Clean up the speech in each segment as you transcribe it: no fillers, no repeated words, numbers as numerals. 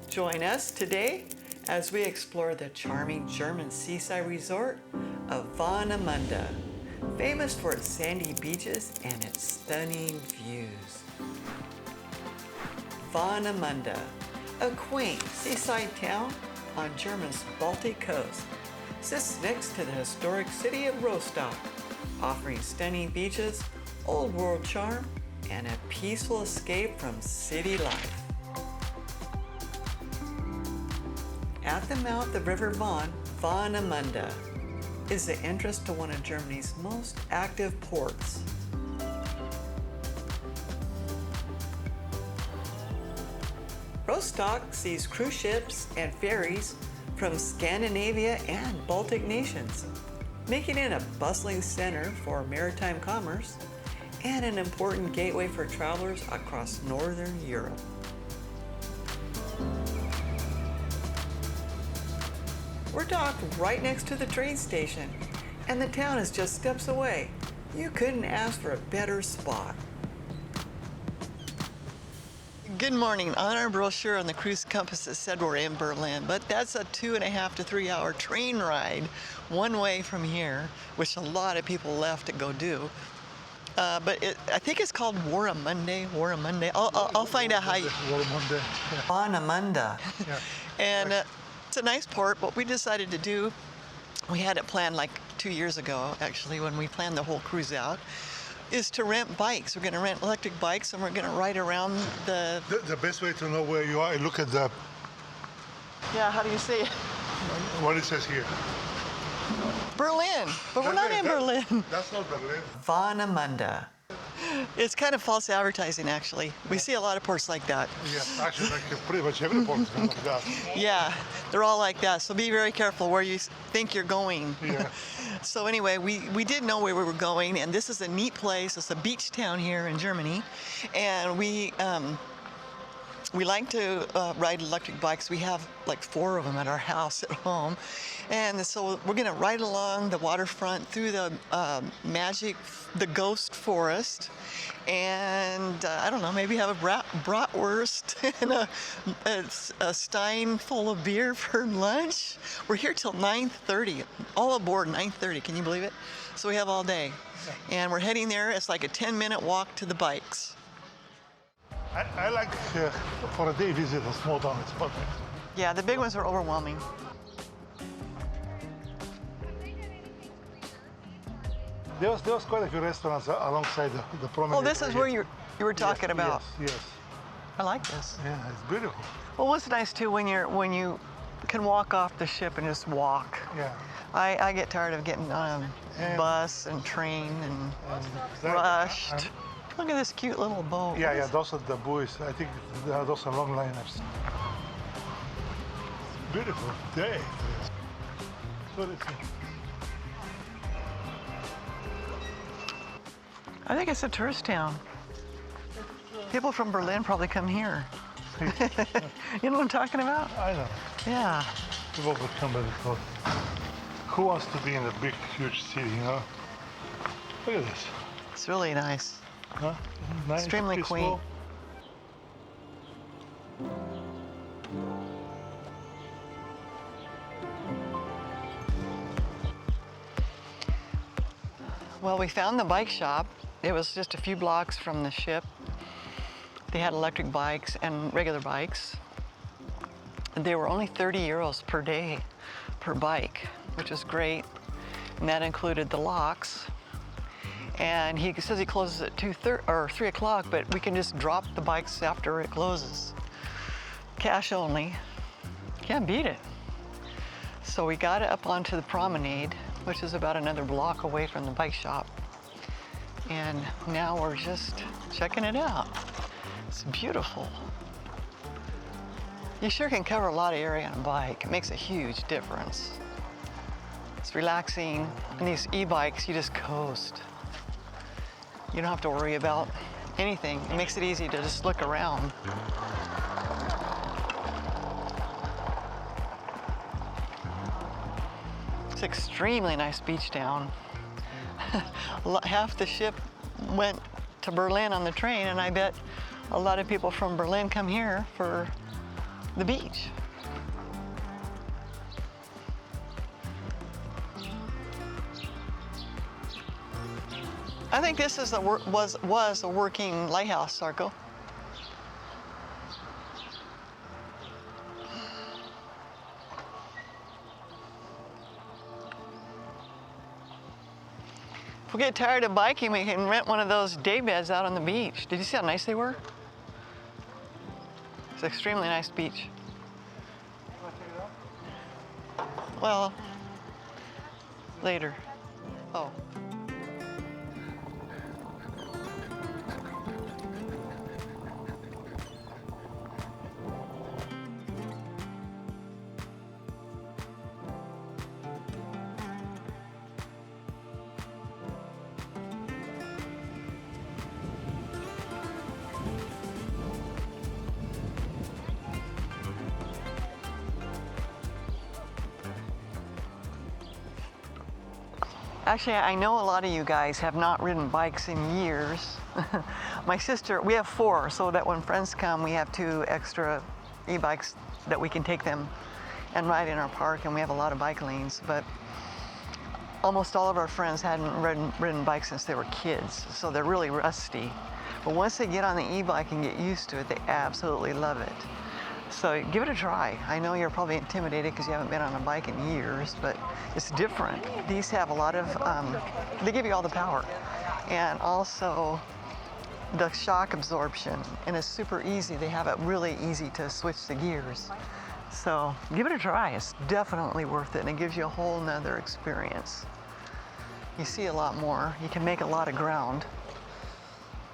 Join us today as we explore the charming German seaside resort of Warnemünde, famous for its sandy beaches and its stunning views. Warnemünde, a quaint seaside town on Germany's Baltic coast, sits next to the historic city of Rostock, offering stunning beaches, old world charm, and a peaceful escape from city life. At the mouth of River Von, Warnemünde is the entrance to one of Germany's most active ports. Rostock sees cruise ships and ferries from Scandinavia and Baltic nations, making it a bustling center for maritime commerce and an important gateway for travelers across Northern Europe. We're docked right next to the train station, and the town is just steps away. You couldn't ask for a better spot. Good morning. On our brochure on the cruise compass, it said we're in Berlin, but that's a 2.5 to 3 hour train ride one way from here, which a lot of people left to go do. But I think it's called Warnemünde. I'll find out how you... Warnemünde. Warnemünde. Yeah. And it's a nice port. What we decided to do, we had it planned like 2 years ago, actually, when we planned the whole cruise out, is to rent bikes. We're going to rent electric bikes, and we're going to ride around the... The best way to know where you are, look at the... Yeah, how do you say it? What it says here. Berlin, but we're not in Berlin. That's not Berlin. Warnemünde. It's kind of false advertising, actually. We see a lot of ports like that. Yeah, actually, like pretty much every port is like that. Yeah, they're all like that. So be very careful where you think you're going. Yeah. So anyway, we did know where we were going, and this is a neat place. It's a beach town here in Germany, and we like to ride electric bikes. We have like 4 of them at our house at home. And so we're going to ride along the waterfront through the the ghost forest. And I don't know, maybe have a bratwurst and a stein full of beer for lunch. We're here till 9:30, all aboard 9:30. Can you believe it? So we have all day. Yeah. And we're heading there. It's like a 10-minute walk to the bikes. I like for a day visit a small town. It's perfect. Yeah, the big ones are overwhelming. There was quite a few restaurants alongside the promenade. Oh, this is where you were talking about. Yes. I like this. Yeah, it's beautiful. Well, what's nice too when you can walk off the ship and just walk. Yeah. I get tired of getting on a bus and train and rushed. Look at this cute little boat. Yeah, those are the buoys. I think those are long liners. Beautiful day. What is it? I think it's a tourist town. People from Berlin probably come here. You know what I'm talking about? I know. Yeah. People would come by the boat. Who wants to be in a big, huge city, you know? Look at this. It's really nice. Huh? Nice, extremely peaceful. quaint. Well, we found the bike shop. It was just a few blocks from the ship. They had electric bikes and regular bikes. They were only 30 euros per day per bike, which was great. And that included the locks. And he says he closes at 3 o'clock, but we can just drop the bikes after it closes. Cash only. Can't beat it. So we got it up onto the promenade, which is about another block away from the bike shop. And now we're just checking it out. It's beautiful. You sure can cover a lot of area on a bike. It makes a huge difference. It's relaxing. And these e-bikes, you just coast. You don't have to worry about anything. It makes it easy to just look around. It's an extremely nice beach town. Half the ship went to Berlin on the train, and I bet a lot of people from Berlin come here for the beach. I think this is was a working lighthouse, Sarko. If we get tired of biking, we can rent one of those day beds out on the beach. Did you see how nice they were? It's an extremely nice beach. Well, later. Oh. Actually, I know a lot of you guys have not ridden bikes in years. My sister, we have 4, so that when friends come, we have 2 extra e-bikes that we can take them and ride in our park, and we have a lot of bike lanes, but almost all of our friends hadn't ridden bikes since they were kids, so they're really rusty. But once they get on the e-bike and get used to it, they absolutely love it. So give it a try. I know you're probably intimidated because you haven't been on a bike in years, but it's different. These have a lot of, they give you all the power and also the shock absorption, and it's super easy. They have it really easy to switch the gears. So give it a try. It's definitely worth it, and it gives you a whole nother experience. You see a lot more. You can make a lot of ground,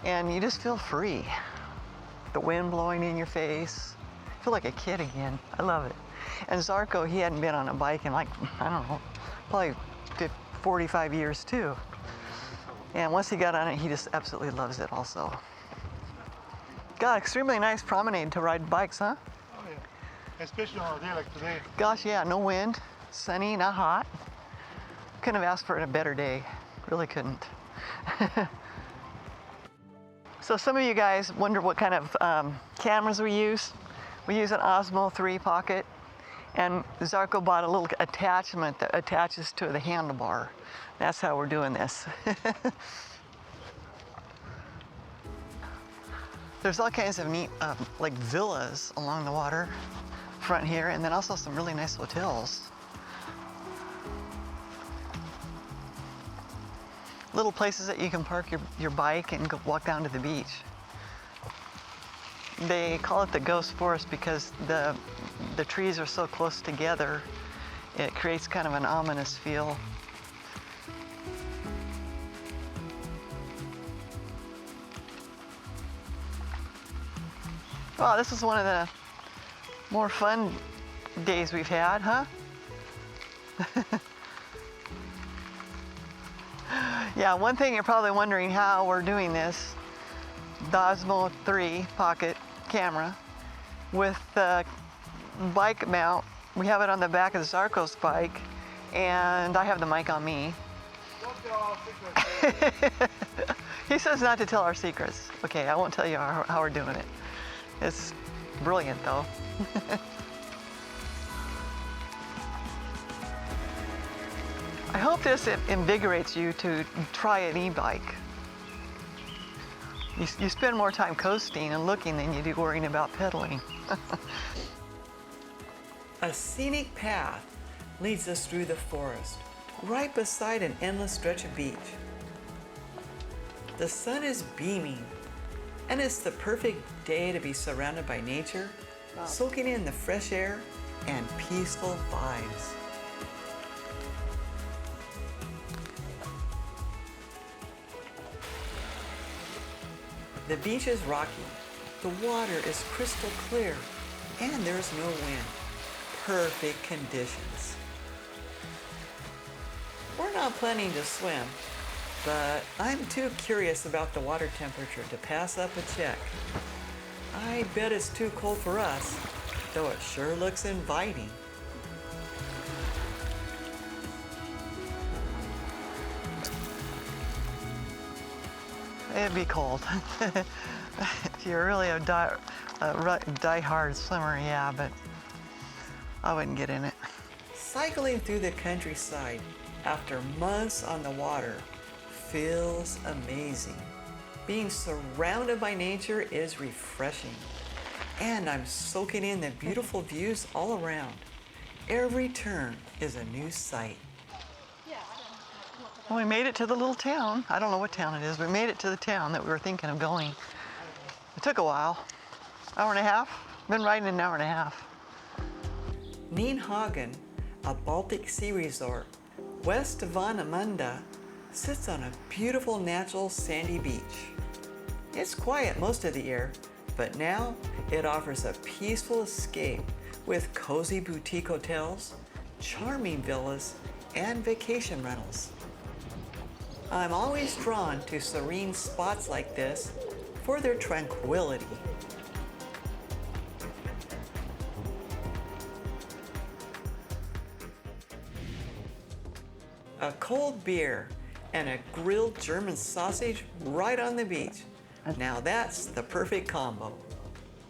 and you just feel free. The wind blowing in your face. I feel like a kid again. I love it. And Zarko, he hadn't been on a bike in like, I don't know, probably 45 years too. And once he got on it, he just absolutely loves it also. God, extremely nice promenade to ride bikes, huh? Oh yeah, especially on a day like today. Gosh, yeah, no wind, sunny, not hot. Couldn't have asked for a better day. Really couldn't. So some of you guys wonder what kind of cameras we use. We use an Osmo 3 pocket, and Zarko bought a little attachment that attaches to the handlebar. That's how we're doing this. There's all kinds of neat like villas along the water front here, and then also some really nice hotels. Little places that you can park your bike and go walk down to the beach. They call it the ghost forest because the trees are so close together. It creates kind of an ominous feel. Wow, this is one of the more fun days we've had, huh? Yeah, one thing you're probably wondering how we're doing this, the Osmo 3 pocket camera with the bike mount. We have it on the back of Zarko's bike, and I have the mic on me. Don't tell our secrets. He says not to tell our secrets. Okay, I won't tell you how we're doing it. It's brilliant though. I hope this invigorates you to try an e-bike. You spend more time coasting and looking than you do worrying about pedaling. A scenic path leads us through the forest, right beside an endless stretch of beach. The sun is beaming, and it's the perfect day to be surrounded by nature, soaking in the fresh air and peaceful vibes. The beach is rocky, the water is crystal clear, and there's no wind. Perfect conditions. We're not planning to swim, but I'm too curious about the water temperature to pass up a check. I bet it's too cold for us, though it sure looks inviting. It'd be cold. If you're really a die-hard swimmer, yeah, but I wouldn't get in it. Cycling through the countryside after months on the water feels amazing. Being surrounded by nature is refreshing. And I'm soaking in the beautiful views all around. Every turn is a new sight. Well, we made it to the little town. I don't know what town it is, but we made it to the town that we were thinking of going. It took a while. Hour and a half. Been riding an hour and a half. Nienhagen, a Baltic Sea resort west of Warnemünde, sits on a beautiful natural sandy beach. It's quiet most of the year, but now it offers a peaceful escape with cozy boutique hotels, charming villas, and vacation rentals. I'm always drawn to serene spots like this for their tranquility. A cold beer and a grilled German sausage right on the beach. Now that's the perfect combo.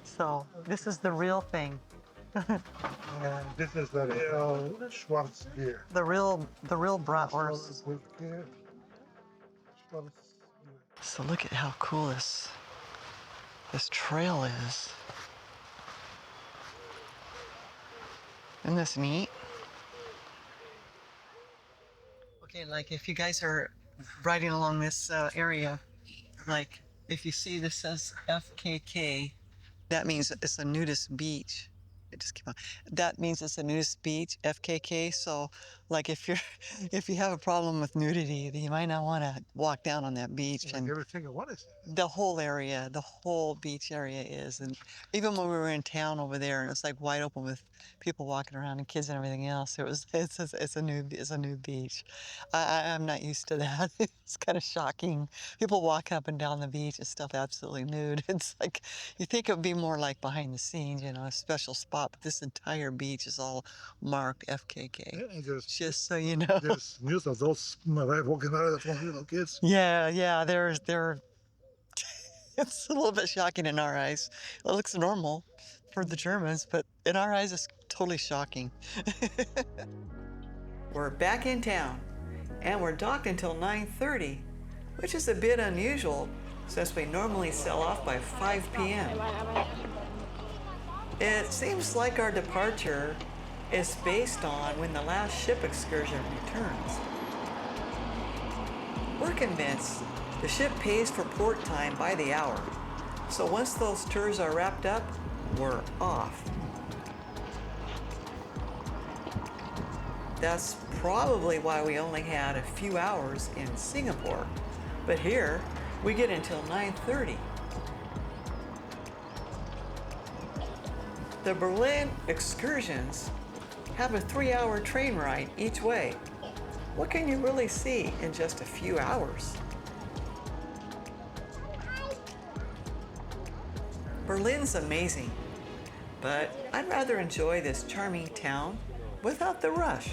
So this is the real thing. And this is the real Schwarz beer. The real bratwurst. With beer. Schwarz beer. So look at how cool this trail is. Isn't this neat? Okay, like if you guys are riding along this area, like if you see this says FKK, that means it's a nudist beach. It just came out. That means it's a nudist beach, FKK. So, like if you have a problem with nudity, then you might not want to walk down on that beach. Like And everything, what is it? the whole area, the whole beach area is. And even when we were in town over there, and it's like wide open with people walking around and kids and everything else, it's a new beach. I'm not used to that. It's kind of shocking. People walk up and down the beach and stuff absolutely nude. It's like you think it would be more like behind the scenes, a special spot, but this entire beach is all marked FKK. Yeah, there's, Just so you know. there's news of those my wife walking around with one little kids. Yeah, they're it's a little bit shocking in our eyes. It looks normal for the Germans, but in our eyes, it's totally shocking. We're back in town, and we're docked until 9:30, which is a bit unusual since we normally sell off by 5 p.m. It seems like our departure is based on when the last ship excursion returns. We're convinced the ship pays for port time by the hour, so once those tours are wrapped up, we're off. That's probably why we only had a few hours in Singapore, but here we get until 9:30. The Berlin excursions have a 3-hour train ride each way. What can you really see in just a few hours? Berlin's amazing, but I'd rather enjoy this charming town without the rush.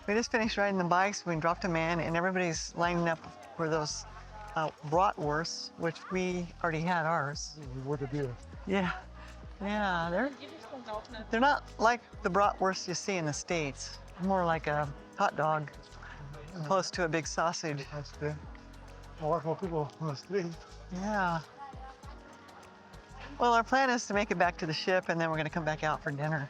We just finished riding the bikes. We dropped them in, and everybody's lining up for those bratwursts, which we already had ours. What a beer. Yeah, they're not like the bratwurst you see in the States. More like a hot dog, close to a big sausage. That's good. A lot more people on the street. Yeah. Well, our plan is to make it back to the ship, and then we're going to come back out for dinner.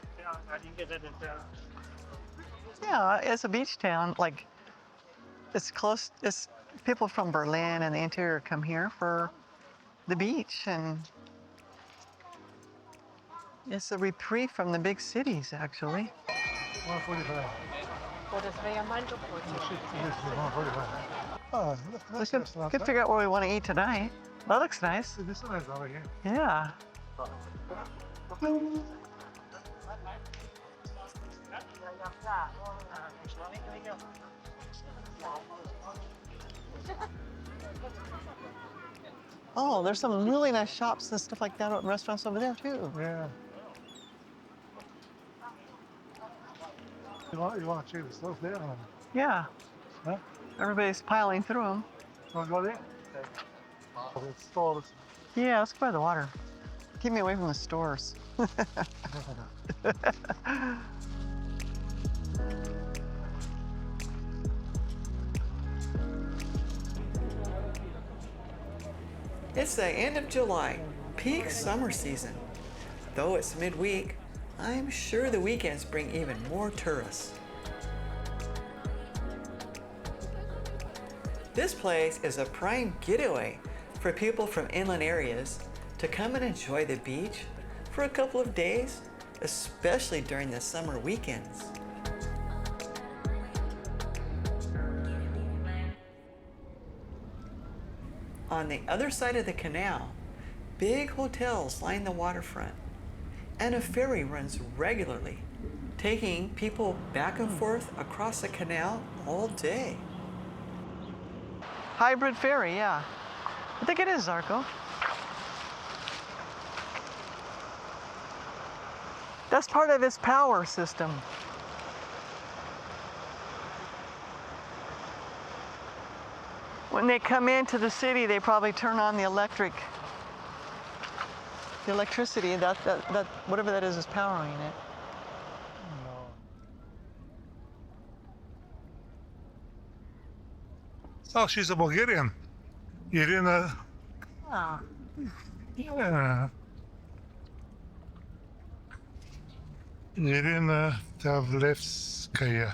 Yeah, it's a beach town. Like, it's close. It's people from Berlin and the interior come here for the beach, and it's a reprieve from the big cities, actually. 145. Oder es wäre ja mein Job heute. This is 145. Oh, We that's could, not could bad. figure out where we want to eat tonight. That looks nice. This is nice over here. Yeah. Oh, there's some really nice shops and stuff like that and restaurants over there too. Yeah. You want to check the stuff there? Or? Yeah. Huh? Everybody's piling through them. Want to go there? The stores. Yeah, let's go by the water. Keep me away from the stores. It's the end of July, peak summer season. Though it's midweek, I'm sure the weekends bring even more tourists. This place is a prime getaway for people from inland areas to come and enjoy the beach for a couple of days, especially during the summer weekends. On the other side of the canal, big hotels line the waterfront, and a ferry runs regularly, taking people back and forth across the canal all day. Hybrid ferry, yeah. I think it is, Zarko. That's part of its power system. When they come into the city, they probably turn on the electricity, that whatever that is powering it. Oh, she's a Bulgarian. Irina. Ah. Yeah. Irina Tavlevskaya.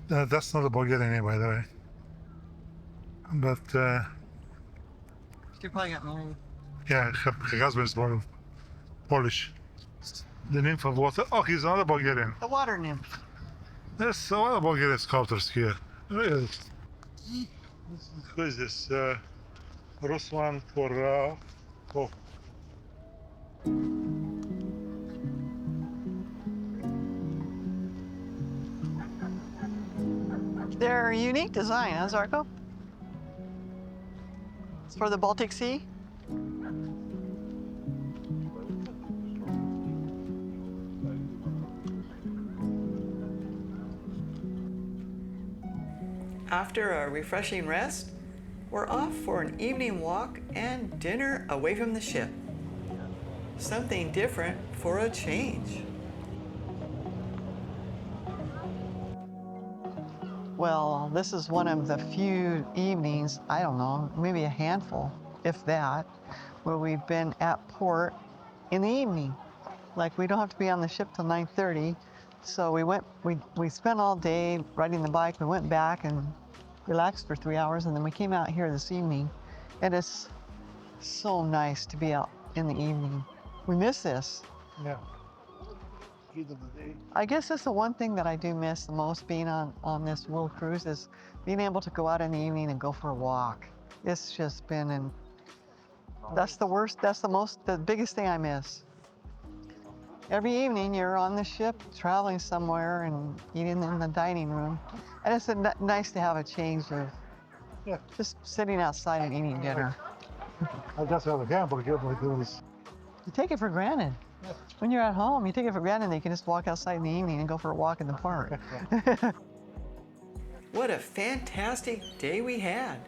That's not a Bulgarian name, by the way. But, She probably got married. yeah, her husband's Polish. The nymph of water. Oh, he's another Bulgarian. The water nymph. There's a lot of Bulgarian sculptors here. Really. Who is this? Ruslan for. Oh. They're a unique design, huh, Zarko? It's for the Baltic Sea. After a refreshing rest, we're off for an evening walk and dinner away from the ship. Something different for a change. Well, this is one of the few evenings, I don't know, maybe a handful, if that, where we've been at port in the evening. Like, we don't have to be on the ship till 9:30. So we spent all day riding the bike. We went back and relaxed for 3 hours, and then we came out here this evening. And it's so nice to be out in the evening. We miss this. Yeah. Heat of the day. I guess that's the one thing that I do miss the most being on this world cruise is being able to go out in the evening and go for a walk. It's just been, and that's the biggest thing I miss. Every evening you're on the ship traveling somewhere and eating in the dining room. And it's nice to have a change of just sitting outside and eating dinner. I just have a hamburger like this. You take it for granted. When you're at home, you take it for granted that you can just walk outside in the evening and go for a walk in the park. What a fantastic day we had.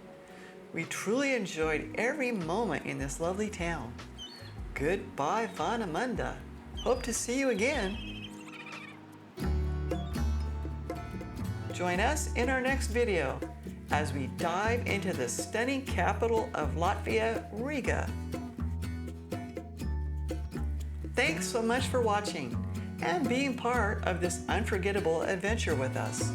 We truly enjoyed every moment in this lovely town. Goodbye, Warnemünde. Hope to see you again. Join us in our next video as we dive into the stunning capital of Latvia, Riga. Thanks so much for watching and being part of this unforgettable adventure with us.